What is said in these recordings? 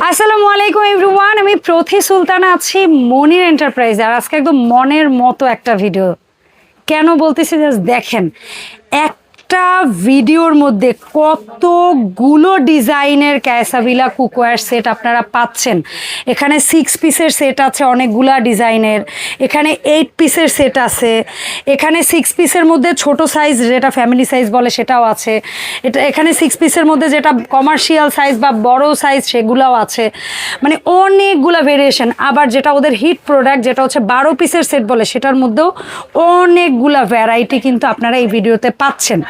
আসসালামু আলাইকুম এভরিওয়ান, আমি প্রথি সুলতানা আছি মনির এন্টারপ্রাইজ। আর আজকে একদম মনের মতো একটা ভিডিও। কেন বলতেছি জাস্ট দেখেন, একটা ভিডিওর মধ্যে কতগুলো ডিজাইনের ক্যাসাভিলা কুকওয়্যার সেট আপনারা পাচ্ছেন। এখানে 6 পিসের সেট আছে অনেকগুলা ডিজাইনের, এখানে 8 পিসের সেট আছে, এখানে 6 পিসের মধ্যে ছোট সাইজ যেটা ফ্যামিলি সাইজ বলে সেটাও আছে, এখানে 6 পিসের মধ্যে যেটা কমার্শিয়াল সাইজ বা বড় সাইজ সেগুলোও আছে, মানে অনেকগুলা ভেরিয়েশন। আবার যেটা ওদের হিট প্রোডাক্ট যেটা হচ্ছে 12 পিসের সেট বলে সেটার মধ্যেও অনেকগুলা ভ্যারাইটি কিন্তু আপনারা এই ভিডিওতে পাচ্ছেন।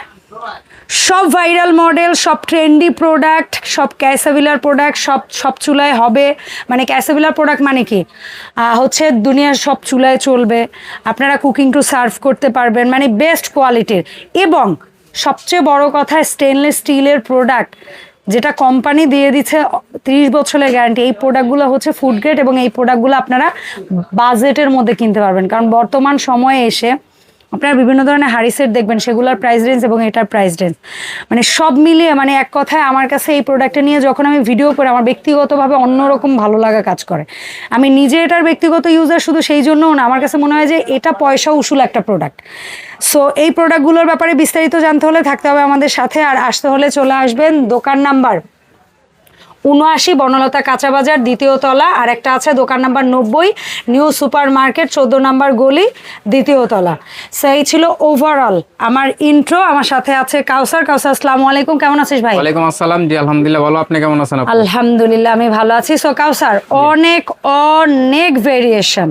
সব ভাইরাল মডেল, সব ট্রেন্ডি প্রোডাক্ট, সব ক্যাসাভিলার প্রোডাক্ট, সব চুলায় হবে। মানে ক্যাসাভিলার প্রোডাক্ট মানে কি হচ্ছে দুনিয়ার সব চুলায় চলবে, আপনারা কুকিং টু সার্ভ করতে পারবেন, মানে বেস্ট কোয়ালিটির। এবং সবচেয়ে বড় কথা স্টেনলেস স্টিলের প্রোডাক্ট, যেটা কোম্পানি দিয়ে দিচ্ছে 30 বছরের গ্যারান্টি। এই প্রোডাক্টগুলো হচ্ছে ফুড গ্রেড এবং এই প্রোডাক্টগুলো আপনারা বাজেটের মধ্যে কিনতে পারবেন। কারণ বর্তমান সময়ে এসে আপনারা বিভিন্ন ধরনের হাড়ি সেট দেখবেন, সেগুলোর প্রাইস রেঞ্জ এবং এটার প্রাইস রেঞ্জ মানে সব মিলিয়ে, মানে এক কথায় আমার কাছে এই প্রোডাক্টটা নিয়ে যখন আমি ভিডিও করে আমার ব্যক্তিগতভাবে অন্যরকম ভালো লাগা কাজ করে। আমি নিজে এটার ব্যক্তিগত ইউজার শুধু সেই জন্যও না, আমার কাছে মনে হয় যে এটা পয়সা উসুল একটা প্রোডাক্ট। সো এই প্রোডাক্টগুলোর ব্যাপারে বিস্তারিত জানতে হলে থাকতে হবে আমাদের সাথে, আর আসতে হলে চলে আসবেন দোকান নাম্বার 79 বনলতা কাঁচা বাজার 2য় তলা, আর একটা আছে দোকান নাম্বার 90 নিউ সুপার মার্কেট 14 নম্বর গলি 2য় তলা। সেই ছিল ওভারঅল আমার ইন্ট্রো। আমার সাথে আছে কাউসার। কাউসার আসসালামু আলাইকুম, কেমন আছিস ভাই? ওয়ালাইকুম আসসালাম, জি আলহামদুলিল্লাহ ভালো, আপনি কেমন আছেন? আলহামদুলিল্লাহ আমি ভালো আছি। সো কাউসার, অনেক ভেরিয়েশন।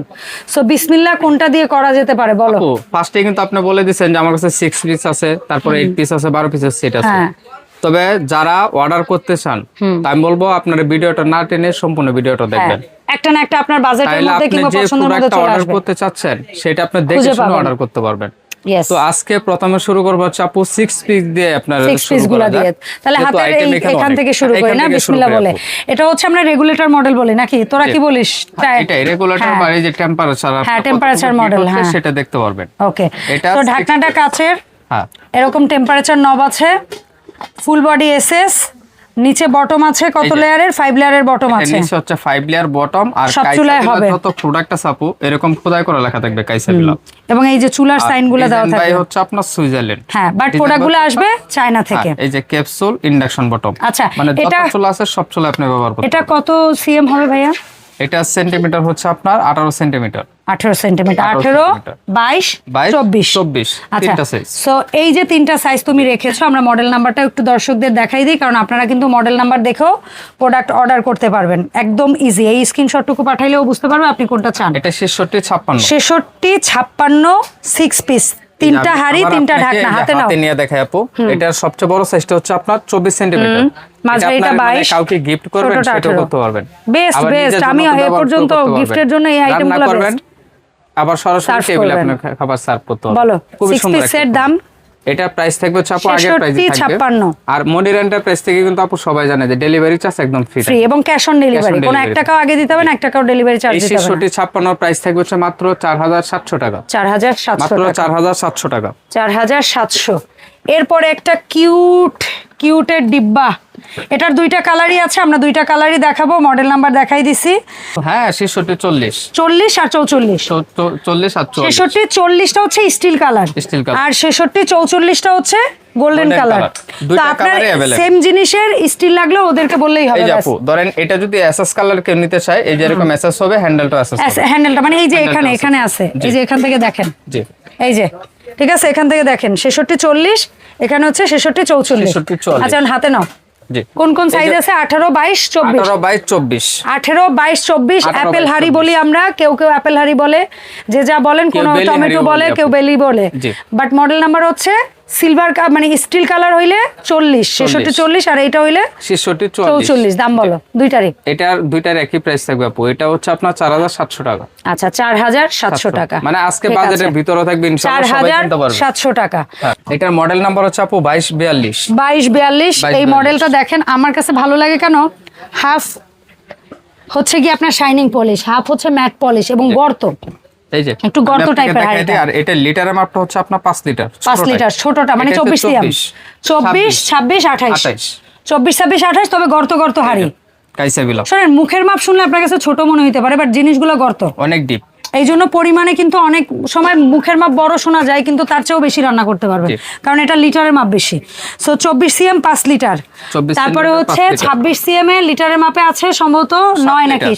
সো বিসমিল্লাহ কোনটা দিয়ে করা যেতে পারে বলো? ফার্স্টে কিন্তু আপনি বলে দিয়েছেন যে আমার কাছে 6 পিস আছে, তারপরে 8 পিস আছে, 12 পিসের সেট আছে। তবে যারা অর্ডার করতে চান আমি বলবো আপনারা ভিডিওটা না টেনে সম্পূর্ণ ভিডিওটা দেখবেন। একটা না একটা আপনার বাজেটের মধ্যে কিংবা পছন্দের মধ্যে চলে আসবে। অর্ডার করতে চাচ্ছেন সেটা আপনি দেখে শুনে অর্ডার করতে পারবেন। তো আজকে প্রথমে শুরু করব হচ্ছে আপু 6 পিস দিয়ে আপনারা 6 পিস গুলো দিয়ে। তাহলে হাতের এখান থেকে শুরু করি না, বিসমিল্লাহ বলে। এটা হচ্ছে আমরা রেগুলেটর মডেল বলি নাকি, তোরা কি বলিস? এটা রেগুলেটর বা এই যে টেম্পারেচার, হ্যাঁ টেম্পারেচার মডেল, হ্যাঁ সেটা দেখতে পারবেন। ওকে, তো ঢাকনাটা কাচের, হ্যাঁ এরকম টেম্পারেচার নব আছে, ফুল বডি এসএস, নিচে বটম আছে কত লেয়ারের? 5 লেয়ারের বটম আছে। নিচে হচ্ছে 5 লেয়ার বটম, আর কাইসাবিলা যত প্রোডাক্ট আছে আপু এরকম খোদাই করা লেখা থাকবে কাইসাবিলা, এবং এই যে চুলার সাইনগুলো দেওয়া থাকবে। ভাই হচ্ছে আপনার সুইজারল্যান্ড, হ্যাঁ বাট প্রোডাক্টগুলো আসবে চায়না থেকে। এই যে ক্যাপসুল ইন্ডাকশন বটম, আচ্ছা মানে যত চুলা আছে সব চুলা আপনি ব্যবহার করতে। এটা কত সিএম হবে ভাইয়া? এটা সেন্টিমিটার হচ্ছে আপনার 18 সেন্টিমিটার। 18 সেন্টিমিটার, 18, 22, 24। তিনটা সাইজ। সো এই যে তিনটা সাইজ তুমি রেখেছো, আমরা মডেল নাম্বারটা একটু দর্শকদের দেখাই দিই, কারণ আপনারা কিন্তু মডেল নাম্বার দেখেও প্রোডাক্ট অর্ডার করতে পারবেন একদম ইজি। এই স্ক্রিনশটটুকু পাঠাইলেও বুঝতে পারবে আপনি কোনটা চান। এটা 66 56 6 পিস, তিনটা হাড়ি, তিনটা ঢাকনা। হাতে নাও, হাতে নিয়ে দেখাই আপু। এটার সবচেয়ে বড় সাইজটা হচ্ছে আপনার 24 সেন্টিমিটার। মাঝখানেটা 22, কাউকে গিফট করবেন সেটাও করতে পারবেন। বেস্ট। আমি এ পর্যন্ত গিফটের জন্য এই আইটেমগুলো বেস্ট। আবার সরাসরি টেবিলে আপনি খাবার সার্ভ করতে পারবেন। বলো খুবই 6 সুন্দর পিসের দাম। এটা প্রাইস থাকবে আপু আগের প্রাইসই থাকবে 56। আর মনির এন্টারপ্রাইজ থেকে কিন্তু আপু সবাই জানে যে ডেলিভারি চার্জ একদম ফ্রি এবং ক্যাশ অন ডেলিভারি, কোনো 1 টাকাও আগে দিতে হবে না, 1 টাকাও ডেলিভারি চার্জ দিতে হবে না। এই 56 প্রাইস থাকবে মাত্র 4700 টাকা। 4700 মাত্র 4700 টাকা, 4700। এরপরে একটা কিউটের ডিব্বা, এটার 2টা কালারই আছে, আমরা 2টা কালারই দেখাবো। মডেল নাম্বার দেখাই দিছি। হ্যাঁ 66 40 40 আর 44। 40 আর 44। 66 40টা হচ্ছে স্টিল কালার, আর 66 44টা হচ্ছে গোল্ডেন কালার। তো আপনার সেম জিনিসের স্টিল লাগলে ওদেরকে বললেই হবে। এই যে আপু ধরেন এটা যদি এসএস কালার কেউ নিতে চায়, এই যে এরকম এসএস হবে, হ্যান্ডেলটা এসএস হবে। হ্যান্ডেলটা মানে এই যে এখানে আছে, এই যে এখান থেকে দেখেন, জি এই যে ঠিক আছে, এখান থেকে দেখেন 66 40, এখানে হচ্ছে 66 44। আচ্ছা হাতে নাও, কোন কোন সাইজ আছে? 18 22 24। 18 22 24 অ্যাপেল হাড়ি বলি আমরা, কেউ অ্যাপেল হাড়ি বলে, যে যা বলেন, কোন টমেটো বলে, কেউ বেলি বলে। বাট মডেল নাম্বার হচ্ছে সিলভার, মানে স্টিল কালার হইলে 40, 66 40, আর এইটা হইলে 66 44। দাম বলো দুইটারই? দুইটার একই প্রাইস থাকবে আপু। এটা হচ্ছে আপনার 4700 টাকা। আচ্ছা 4700 টাকা, মানে আজকে বাজেটের ভিতরে থাকবে ইনশাআল্লাহ, সবাই কিনতে পারবে। 4700 টাকা। এটার মডেল নাম্বার হচ্ছে আপু 2242। 2242 এই মডেলটা দেখেন, আমার কাছে ভালো লাগে কেন, হাফ হচ্ছে কি আপনার শাইনিং পলিশ, হাফ হচ্ছে ম্যাট পলিশ এবং গর্ত, এই যে একটু গর্ত টাইপের হাড়িটা। আর এটা লিটারের মাপটা হচ্ছে আপনার 5 লিটার। 5 লিটার ছোটটা, মানে 24 সিএম, 24 26 28 24 26 28, তবে গর্ত হাড়ি। কাইসাবিলা। শোনেন, মুখের মাপ শুনলে আপনার কাছে ছোট মনে হইতে পারে, বাট জিনিসগুলো গর্ত অনেক ডিপ। এই জন্য পরিমাণে কিন্তু অনেক সময় মুখের মাপ বড় শোনা যায়, কিন্তু তার চেয়েও বেশি রান্না করতে পারবে, কারণ এটা লিটারের মাপ বেশি। সো 24 সিএম 5 লিটার, তারপরে হচ্ছে 26 সিএম এ লিটারের মাপে আছে সম্ভবত 9 নাকি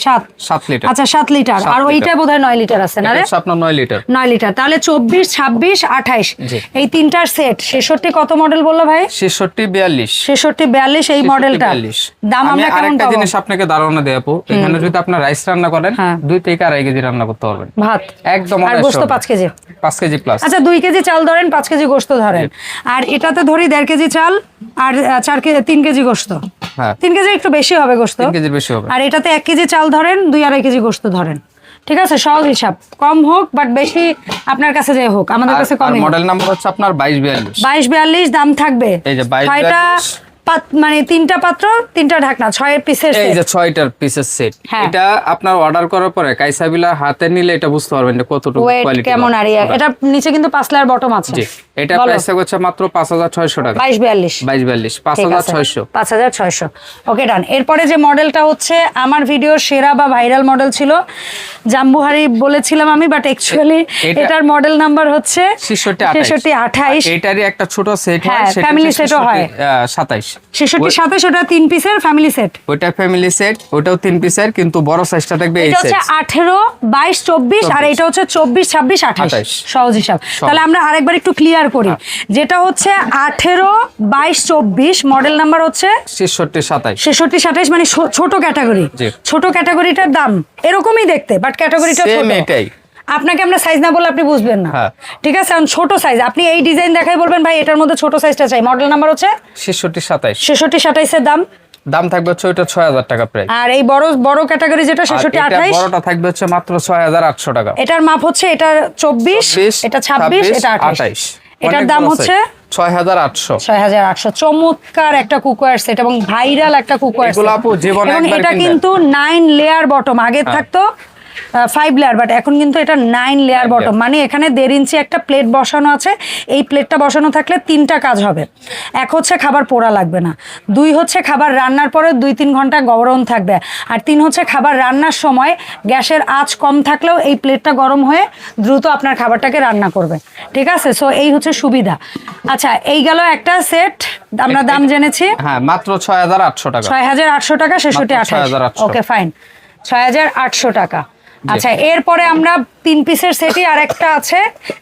7 লিটার। আচ্ছা 7 লিটার, আর ওইটা বোধহয় 9 লিটার আছে না রে? আপনার 9 লিটার। 9 লিটার, তাহলে 24 26 28 এই তিনটার সেট। 66 কত মডেল বললো ভাই? 66 42। 66 42 এই মডেলটা। দাম আমরা কেমন আরেকটা পাবো? জিনিস আপনাকে ধারণা দেব আপু, এখানে যদি আপনি রাইস রান্না করেন 2 থেকে 2.5 কেজি রান্না করতে পারবেন ভাত একদম। আর গোশত 5 কেজি, 5 কেজি প্লাস। আচ্ছা 2 কেজি চাল ধরেন, 5 কেজি গোশত ধরেন, আর এটাতে ধরি 1.5 কেজি চাল আর 3 কেজি গোশত। হ্যাঁ 3 কেজি একটু বেশি হবে গোশত, 3 কেজি বেশি হবে। আর এটাতে 1 কেজি চাল ধরেন, 2.5 কেজি গোশত ধরেন। ঠিক আছে, সহজ হিসাব, কম হোক বাট বেশি আপনার কাছে যাই হোক, আমাদের কাছে কমই। মডেল নাম্বার হচ্ছে আপনার 22 42। 22 42 দাম থাকবে। এই যে 22 ছয়টা 42 মানে 3টা পাত্র 3টা ঢাকনা 6 পিসের এই সেট। যে 6টার পিসের সেট। এটা আপনার অর্ডার করার পরে কাইসাবিলা হাতে নিলে এটা বুঝতে পারবেন যে কতটুকু কোয়ালিটি কেমন। আর এটা নিচে কিন্তু 5 লেয়ার বটম আছে। জি, এটা প্রাইস হচ্ছে মাত্র 5600 টাকা। 22 42 5600। 5600। ওকে ডান। এরপরে যে মডেলটা হচ্ছে আমার ভিডিওর সেরা বা ভাইরাল মডেল ছিল, জাম্বুহারি বলেছিলাম আমি, বাট অ্যাকচুয়ালি এটার মডেল নাম্বার হচ্ছে 66 28। এটারই একটা ছোট সেট হয়, হ্যাঁ, সেটা ফ্যামিলি সেটও হয় 27। 66 27 ওটা 3 পিসের ফ্যামিলি সেট। ওটা ফ্যামিলি সেট, ওটাও 3 পিসের, কিন্তু বড় সাইজটা থাকবে এই এটা সাইজ। হচ্ছে 18 22 24 আর এটা হচ্ছে 24 26 28। সহজ হিসাব। তাহলে আমরা আরেকবার একটু ক্লিয়ার করি, যেটা হচ্ছে 18 22 24, মডেল নাম্বার হচ্ছে 66 27। 66 27, মানে ছোট ক্যাটাগরি। ছোট ক্যাটাগরিটার দাম এরকমই দেখতে, বাট ক্যাটাগরিটা ছোট। এটাই আপনাকে আমরা সাইজ না বললে আপনি বুঝবেন না। ঠিক আছে, কারণ ছোট সাইজ আপনি এই ডিজাইন দেখাই বলবেন ভাই এটার মধ্যে ছোট সাইজটা চাই। মডেল নাম্বার হচ্ছে 66 27। 66 27 এর দাম থাকবে হচ্ছে ওইটা 6000 টাকা প্রাইস। আর এই বড় ক্যাটাগরি যেটা 66 28, বড়টা থাকবে হচ্ছে মাত্র 6800 টাকা। এটার মাপ হচ্ছে এটা 24, এটা 26, এটা 28। এটার দাম হচ্ছে 6800। 6800। চমৎকার একটা কুকওয়্যার সেট এবং ভাইরাল একটা কুকওয়্যার সেট। এগুলো আপু জীবনে একবার কিনবেন। এটা কিন্তু 9 লেয়ার বটম, আগে থাকতো 5 লেয়ার, বাট এখন কিন্তু এটা 9 লেয়ার বটম। মানে এখানে 1.5 ইঞ্চি একটা প্লেট বসানো আছে। এই প্লেটটা বসানো থাকলে 3টা কাজ হবে। এক হচ্ছে খাবার পোড়া লাগবে না, 2 হচ্ছে খাবার রান্নার পরে 2-3 ঘন্টা গরম থাকবে, আর 3 হচ্ছে খাবার রান্নার সময় গ্যাসের আঁচ কম থাকলেও এই প্লেটটা গরম হয়ে দ্রুত আপনার খাবারটাকে রান্না করবে। ঠিক আছে, সো এই হচ্ছে সুবিধা। আচ্ছা, এই গেল একটা সেট, আমরা দাম জেনেছি। হ্যাঁ, মাত্র 6800 টাকা। 6800 টাকা, 66 28। ওকে ফাইন, 6800 টাকা। আচ্ছা, এরপরে আমরা 3 পিসের সেটই আর একটা আছে,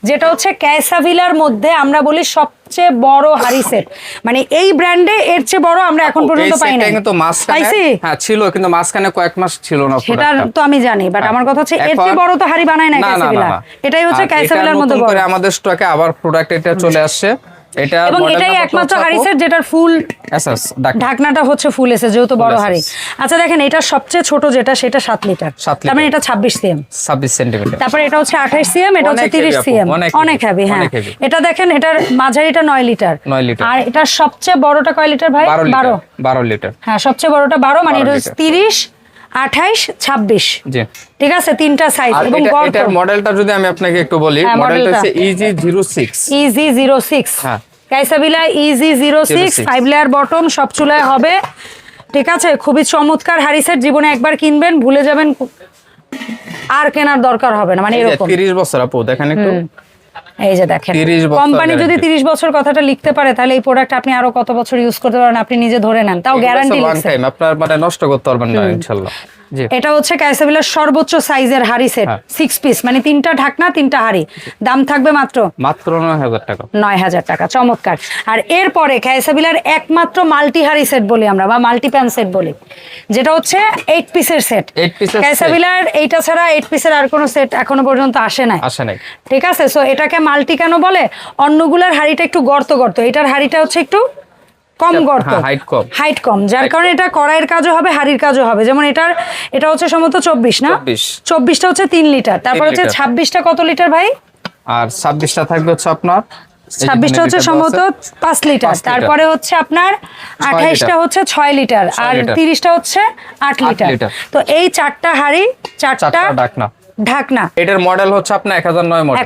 যেটা হচ্ছে ক্যাসাভিলার মধ্যে আমরা বলি সবচেয়ে বড় হাড়ি সেট। মানে এই ব্র্যান্ডে এর চেয়ে বড় আমরা এখন পর্যন্ত পাই না। কিন্তু মাঝখানে হ্যাঁ ছিল, কিন্তু মাঝখানে কয়েক মাস ছিল না। সেটা তো আমি জানি, বাট আমার কথা হচ্ছে এর চেয়ে বড় তো হাড়ি বানায় না ক্যাসাভিলা। এটাই হচ্ছে ক্যাসাভিলার মধ্যে বড়। আমাদের স্টকে আবার প্রোডাক্ট এটা চলে আসছে। এটা এবং এটাই একমাত্র হাড়ি সেট যেটার ফুল এসএস ঢাকনাটা হচ্ছে ফুল এসে, যেহেতু বড় হাড়ি। আচ্ছা দেখেন, এটা সবচেয়ে ছোট যেটা সেটা 7 লিটার, তার মানে এটা 26 সিএম 26 সেন্টিমিটার। তারপরে এটা হচ্ছে 28 সিএম, এটা হচ্ছে 30 সিএম, অনেক হেভি। হ্যাঁ, এটা দেখেন, এটার মাঝারিটা 9 লিটার, আর এটা সবচেয়ে বড়টা কয় লিটার ভাই? 12 লিটার। হ্যাঁ, সবচেয়ে বড়টা 12, মানে এটা 30 28 26। জি, ঠিক আছে, 3টা সাইজ। এবং এটার মডেলটা যদি আমি আপনাকে একটু বলি, মডেলটা হচ্ছে EG06। EG06, হ্যাঁ, ক্যাসাভিলা EG06, 5 লেয়ার বটম, সব চুলায় হবে। ঠিক আছে, খুবই চমৎকার হাড়ি সেট। জীবনে একবার কিনবেন, ভুলে যাবেন, আর কেনার দরকার হবে না। মানে এরকম 30 বছর আপু, দেখেন একটু, এই যে দেখেন, কোম্পানি যদি 30 বছর কথাটা লিখতে পারে, তাহলে এই প্রোডাক্ট আপনি আরো কত বছর ইউজ করতে পারেন আপনি নিজে ধরে নেন, তাও গ্যারান্টি লিখছে। আপনার মানে নষ্ট করতে পারবেন না ইনশাআল্লাহ। এটা হচ্ছে ক্যাসাভিলার সর্বোচ্চ সাইজের হাড়ি সেট, 6 পিস, মানে 3টা ঢাকনা 3টা হাড়ি। দাম থাকবে মাত্র 9000 টাকা। 9000 টাকা, চমৎকার। আর এরপরে ক্যাসাভিলার একমাত্র মাল্টি হাড়ি সেট বলি আমরা, বা মাল্টি প্যান সেট বলি, যেটা হচ্ছে 8 পিসের সেট। ক্যাসাভিলার এইটা ছাড়া 8 পিসের আর কোনো সেট এখনো পর্যন্ত আসে নাই। ঠিক আছে, সো এটাকে মাল্টি কেন বলে? অন্যগুলার হাড়িটা একটু গর্ত গর্ত, এটার হাড়িটা হচ্ছে একটু কম গর্ত, হাইট কম, যার কারণে এটা কড়াইয়ের কাজও হবে, হাড়ির কাজও হবে। যেমন এটা হচ্ছে সম্ভবত 24 না, 24টা হচ্ছে 3 লিটার, তারপর হচ্ছে 26টা কত লিটার ভাই? আর 26টা থাকবে হচ্ছে আপনার 26টা হচ্ছে সম্ভবত 5 লিটার, তারপরে হচ্ছে আপনার 28টা হচ্ছে 6 লিটার, আর 30টা হচ্ছে 8 লিটার। তো এই 4টা হাড়ি, 4টা ঢাকনা। এটার মডেল হচ্ছে আপনার 1009 মডেল।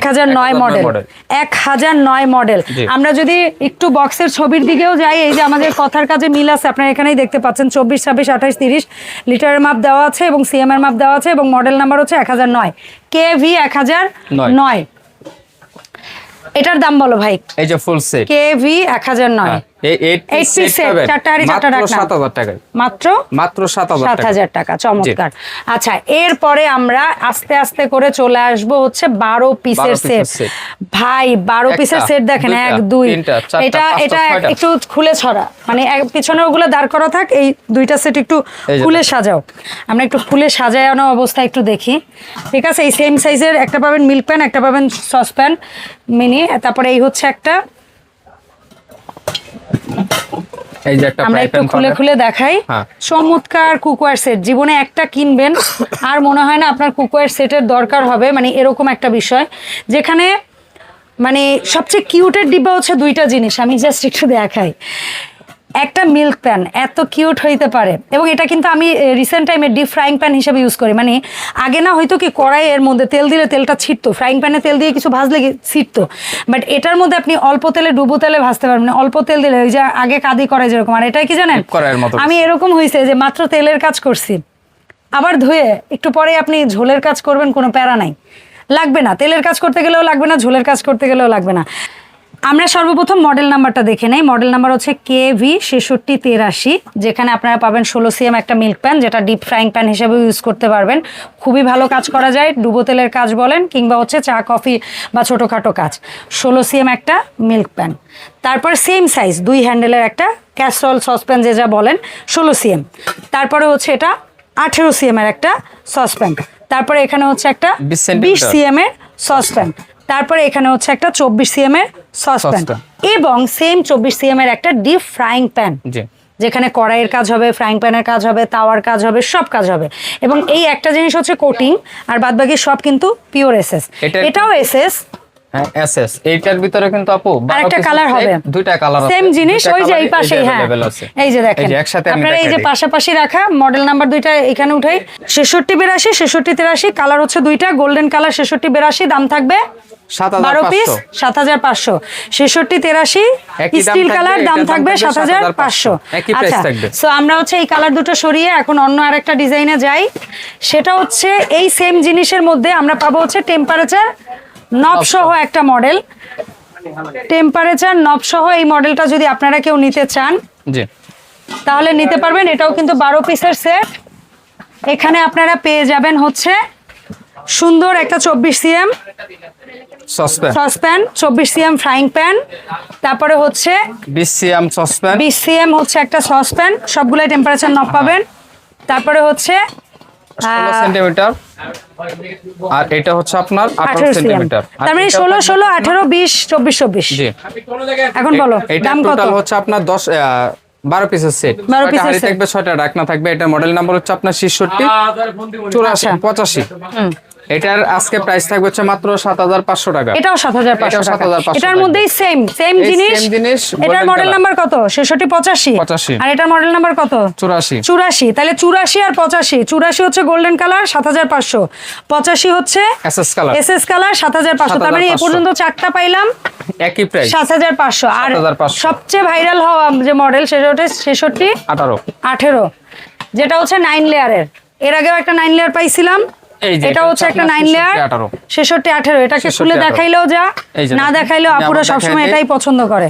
1009 মডেল। আমরা যদি একটু বক্সের ছবির দিকেও যাই, এই যে আমাদের কথার কাজে মিল আছে, আপনারা এখানেই দেখতে পাচ্ছেন 24, 26, 28, 30 লিটারের মাপ দেওয়া আছে এবং সিএম এর মাপ দেওয়া আছে এবং মডেল নাম্বার হচ্ছে 1009 কেভি 1009। এটার দাম বলো ভাই। এই যে ফুল সেট কেভি 1009, এই 8 পিস সেট চারটা হাড়ি চারটা ঢাকনা 7000 টাকায়, মাত্র 7000 টাকা। চমৎকার। আচ্ছা, এরপরে আমরা আস্তে আস্তে করে চলে আসব হচ্ছে 12 পিসের সেট। ভাই 12 পিসের সেট দেখেন, 1 2 এটা একটু খুলে ছড়া, মানে পিছনের ওগুলো দাঁড় করা থাক, এই দুইটা সেট একটু খুলে সাজাও। আমরা একটু খুলে সাজানো অবস্থা একটু দেখি, ঠিক আছে? এই সেম সাইজের একটা পাবেন মিল্ক প্যান, একটা পাবেন সসপ্যান মিনি, তারপরে এই হচ্ছে একটা, এই যে একটা আমরা একটু খুলে খুলে দেখাই। চমৎকার কুকওয়্যার সেট, জীবনে একটা কিনবেন আর মনে হয় না আপনার কুকওয়্যার সেটের দরকার হবে, মানে এরকম একটা বিষয় যেখানে মানে সবচেয়ে কিউটের ডিব্বা হচ্ছে দুইটা জিনিস, আমি জাস্ট একটু দেখাই। একটা মিল্ক প্যান এত কিউট হইতে পারে, এবং এটা কিন্তু আমি রিসেন্ট টাইমে ডিপ ফ্রাইং প্যান হিসেবে ইউজ করি। মানে আগে না হয়তো কি কড়াইয়ের মধ্যে তেল দিলে তেলটা ছিটতো, ফ্রাইং প্যানে তেল দিয়ে কিছু ভাজলে ছিটতো, বাট এটার মধ্যে আপনি অল্প তেলে ডুবো তেলে ভাজতে পারবেন, অল্প তেল দিলে ওই যে আগে কাদি কড়াই যেরকম। আর এটাই কি জানেন, আমি এরকম হয়েছে যে মাত্র তেলের কাজ করছি, আবার ধুয়ে একটু পরে আপনি ঝোলের কাজ করবেন, কোনো প্যারা নাই, লাগবে না, তেলের কাজ করতে গেলেও লাগবে না, ঝোলের কাজ করতে গেলেও লাগবে না। আমরা সর্বপ্রথম মডেল নাম্বারটা দেখে নেই। মডেল নাম্বার হচ্ছে কেভি 6683, যেখানে আপনারা পাবেন 16 সিএম একটা মিল্ক প্যান, যেটা ডিপ ফ্রাইং প্যান হিসেবে ইউজ করতে পারবেন। খুবই ভালো কাজ করা যায়, ডুবো তেলের কাজ বলেন কিংবা হচ্ছে চা কফি বা ছোটোখাটো কাজ। 16 সিএম একটা মিল্ক প্যান, তারপর সেম সাইজ 2 হ্যান্ডেলের একটা ক্যাসরোল সসপ্যান, যে যা বলেন 16 সিএম। তারপরে হচ্ছে এটা 18 সিএম এর একটা সসপ্যান, তারপরে এখানে হচ্ছে একটা 20 সিএম এর সসপ্যান, তারপরে এখানে হচ্ছে একটা 24 সিএম এর সসপ্যান, এবং সেম 24 সিএম এর একটা ডিপ ফ্রাইং প্যান, যেখানে কড়াইয়ের কাজ হবে, ফ্রাইং প্যানের কাজ হবে, তাওয়ার কাজ হবে, সব কাজ হবে। এবং এই একটা জিনিস হচ্ছে কোটিং, আর বাদবাকি সব কিন্তু পিওর এসএস। এটাও এসএস, হ্যাঁ এসএস। এইটার ভিতরে কিন্তু আপু আরেকটা কালার হবে, দুইটা কালার আছে, সেম জিনিস ওই যে এই পাশেই। হ্যাঁ এই যে দেখেন, আপনারা এই যে পাশাপাশি রাখা মডেল নাম্বার দুইটা এখানে উঠাই, 6682, 6683, কালার হচ্ছে দুইটা, গোল্ডেন কালার 6682, দাম থাকবে 12 পিস 7500, 6683 স্টিল কালার, দাম থাকবে 7500। আচ্ছা, সো আমরা হচ্ছে এই কালার দুটো সরিয়ে এখন অন্য আরেকটা ডিজাইনে যাই। সেটা হচ্ছে এই সেম জিনিসের মধ্যে আমরা পাবো হচ্ছে টেম্পারেচার নব সহ একটা মডেল, টেম্পারেচার নব সহ এই মডেলটা যদি আপনারা কেউ নিতে চান তাহলে নিতে পারবেন। এটাও কিন্তু 12 পিসের সেট। এখানে আপনারা পেয়ে যাবেন হচ্ছে সুন্দর একটা 24 CM saucepan, 24 CM frying pan, তারপরে হচ্ছে 20 সিএম সসপ্যান, 20 সিএম হচ্ছে একটা সসপ্যান, সবগুলাই টেম্পারেচার নব পাবেন। তারপরে হচ্ছে 16 সেন্টিমিটার, আর এটা হচ্ছে আপনার 18 সেন্টিমিটার, তার মানে 16 16 18 20 24 24। জি, এখন বলো দাম কত? টোটাল হচ্ছে আপনার 12 পিসের সেট, 12 পিসের সেট থাকবে, 6টা ঢাকনা থাকবে। এটা মডেল নাম্বার হচ্ছে আপনার 66 84 85। এটার আজকে প্রাইস থাকবে হচ্ছে মাত্র 7500 টাকা। এটাও 7500 টাকা। এটার মধ্যেই সেম জিনিস। এটার মডেল নাম্বার কত? 66 85। আর এটার মডেল নাম্বার কত? 84। তাহলে 84 আর 85, 84 হচ্ছে গোল্ডেন কালার 7500, 85 হচ্ছে এসএস কালার 7500। তার মানে এই পর্যন্ত চারটা পাইলাম একই প্রাইস 7500। আর সবচেয়ে ভাইরাল হওয়া যে মডেল সেটা হচ্ছে 66 18, যেটা হচ্ছে 9 লেয়ারের। এর আগেও একটা 9 লেয়ার পাইছিলাম, এটা হচ্ছে একটা 9 লেয়ার 66 18। এটাকে খুলে দেখাইলেও যা, না দেখাইলেও আপুরা সবসময় এটাই পছন্দ করে।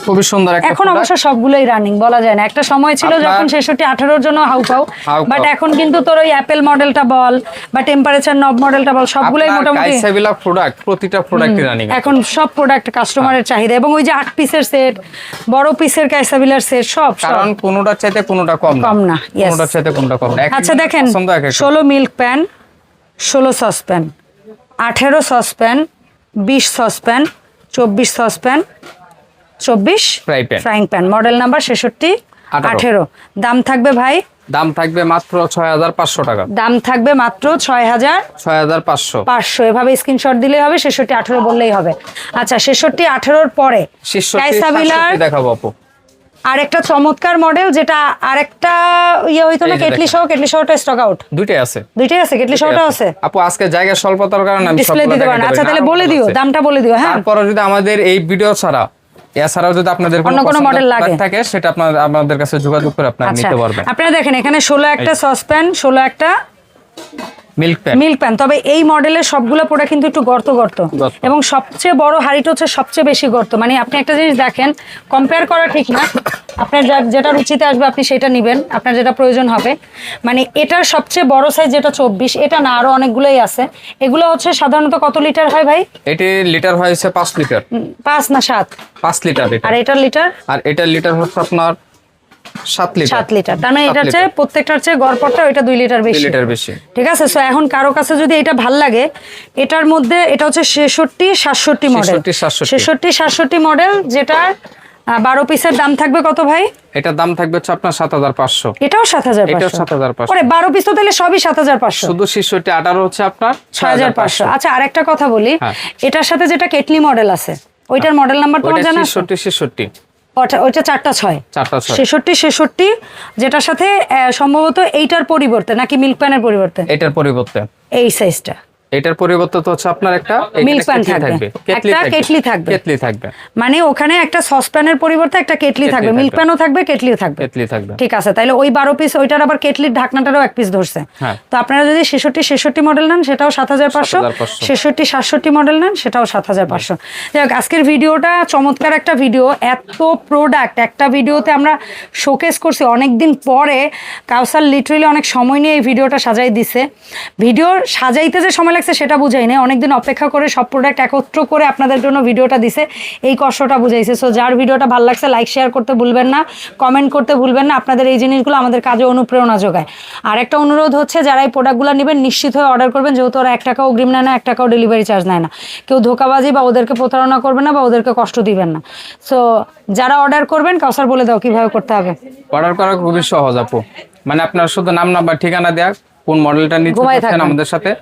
খুবই সুন্দর একটা, এখন অবশ্য সবগুলোই রানিং বলা যায় না। একটা সময় ছিল যখন 66 18 জন্য হাউকাউ, বাট এখন কিন্তু তোর ওই অ্যাপেল মডেলটা বল বা টেম্পারেচার নব মডেলটা বল, সবগুলোই মোটামুটি কাইসাবিলা প্রোডাক্ট, প্রতিটা প্রোডাক্টই রানিং এখন, সব প্রোডাক্ট কাস্টমারের চাহিদা। এবং ওই যে 8 পিসের সেট, বড় পিসের কাইসাবিলার সেট, সব কারণ কোনোটার চাইতে কোনোটা কম না, কোনোটার চাইতে কোনোটা কম না। আচ্ছা দেখেন, 16 milk pan, 16 saucepan, 18 saucepan, 20 saucepan, 24 saucepan, 24 frying pan, model number 66 18। দাম থাকবে ভাই, দাম থাকবে মাত্র 6500 টাকা। দাম থাকবে মাত্র 6500। এভাবে স্ক্রিনশট দিলেই হবে, 66 18 বললেই হবে। আচ্ছা 66 18 এর পরে কাইসাবিলার দেখাবো আপু, আরেকটা চমৎকার মডেল, যেটা আরেকটা ইয়ে হইতো না, কেটলি সহটা স্টক আউট। দুইটাই আছে কেটলি সহটা আছে। আপু আজকে জায়গা স্বল্পতার কারণে আমি ডিসপ্লে দিতে পারেন। আচ্ছা তাহলে বলে দিও, দামটা বলে দিও। হ্যাঁ, তারপরে যদি আমাদের এই ভিডিও ছাড়া এছাড়াও যদি আপনাদের কোনো মডেল থাকে সেটা আমাদের কাছে যোগাযোগ করে আপনারা নিতে পারবেন। আপনারা দেখেন এখানে 16 একটা সসপ্যান, 16 একটা মিল্ক প্যান। তবে এই মডেলের সবগুলো প্রোডাক্ট কিন্তু একটু গর্ত এবং সবচেয়ে বড় হাড়িটা হচ্ছে সবচেয়ে বেশি গর্ত। মানে আপনি একটা জিনিস দেখেন, কম্পেয়ার করা ঠিক না, আপনার যেটা রুচিতে আসবে আপনি সেটা নেবেন, আপনার যেটা প্রয়োজন হবে। মানে এটার সবচেয়ে বড় সাইজ যেটা 24, এটা না, আরো অনেকগুলোই আছে। এগুলো হচ্ছে সাধারণত কত লিটার হয় ভাই? এটি লিটার হয়েছে 5 লিটার। 5 না 7? 5 লিটার। আর এটার লিটার? আর এটার লিটার হচ্ছে আপনার 7 লিটার। তার মানে এটার চেয়ে প্রত্যেকটার চেয়ে গড়পড়টা ওইটা 2 লিটার বেশি। ঠিক আছে। সো এখন কারো কাছে যদি এটা ভাল লাগে, এটার মধ্যে এটা হচ্ছে 66-67 মডেল। 66-67 মডেল, যেটা 12 পিসের দাম থাকবে কত ভাই? এটার দাম থাকবে হচ্ছে আপনার 7500। এটাও 7500। ওরে 12 পিস তো তাহলে সবই 7500। শুধু 66 18 হচ্ছে আপনার 6500। আচ্ছা আরেকটা কথা বলি, এটার সাথে যেটা কেটলি মডেল আছে, ওইটার মডেল নাম্বার তোমার জানা আছে? 66 ওইটা 4টা 6। 66 যেটার সাথে সম্ভবত এইটার পরিবর্তে নাকি মিল্ক প্যানের পরিবর্তে? এটার পরিবর্তে এই সাইজটা, এটার পরিবর্তে তো হচ্ছে আপনার একটা মিল্ক প্যান থাকবে, একটা কেটলি থাকবে। মানে ওখানে একটা সসপ্যানের পরিবর্তে একটা কেটলি থাকবে, মিল্ক প্যানও থাকবে, কেটলিও থাকবে। ঠিক আছে, তাহলে ওই 12 পিস ওইটার আবার কেটলির ঢাকনাটারও 1 পিস ধরছে। তো আপনারা যদি 66 মডেল নেন সেটাও 7500, 66-67 মডেল নেন সেটাও 7500। যাই হোক, আজকের ভিডিওটা চমৎকার একটা ভিডিও। এত প্রোডাক্ট একটা ভিডিওতে আমরা শোকেস করছি অনেকদিন পরে। কাউসার লিটারালি অনেক সময় নিয়ে এই ভিডিওটা সাজাই দিছে। ভিডিও সাজাইতে যে সময় লাগছে সেটা বুঝাই না, অনেকদিন অপেক্ষা করে সব প্রোডাক্ট একত্র করে আপনাদের জন্য ভিডিওটা দিছে, এই কষ্টটা বুঝাইছে। সো যার ভিডিওটা ভালো লাগছে লাইক শেয়ার করতে ভুলবেন না, কমেন্ট করতে ভুলবেন না। আপনাদের এই জিনিসগুলো আমাদের কাজে অনুপ্রেরণা যোগায়। আর একটা অনুরোধ হচ্ছে, যারা এই প্রোডাক্টগুলো নেবেন নিশ্চিত হয়ে অর্ডার করবেন, যেহেতু ওরা 1 টাকাও অগ্রিম নেয় না, 1 টাকাও ডেলিভারি চার্জ নেয় না। কেউ ধোকাবাজি বা ওদেরকে প্রতারণা করবেন না বা ওদেরকে কষ্ট দিবেন না। সো যারা অর্ডার করবেন, কাউসার বলে দাও কিভাবে করতে হবে। অর্ডার করা খুবই সহজ আপু, মানে আপনার শুধু নাম নাম্বার ঠিকানা দেয়া, কোন মডেলটা নিতে চাচ্ছেন আমাদের সাথে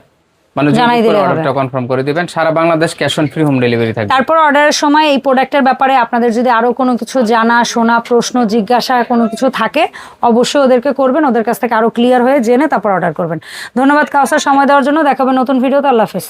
মানে জানাই দিলে অর্ডারটা কনফার্ম করে দিবেন। সারা Bangladesh cash on free home delivery থাকবে। তারপর অর্ডারের সময় এই প্রোডাক্টের ব্যাপারে আপনাদের যদি আরো কোনো কিছু জানা শোনা, প্রশ্ন জিজ্ঞাসা কোনো কিছু থাকে, অবশ্যই ওদেরকে করবেন, ওদের কাছ থেকে আরো ক্লিয়ার হয়ে জেনে তারপর অর্ডার করবেন। ধন্যবাদ কাউসার সময় দেওয়ার জন্য। দেখাবে নতুন ভিডিওতে। আল্লাহ হাফেজ।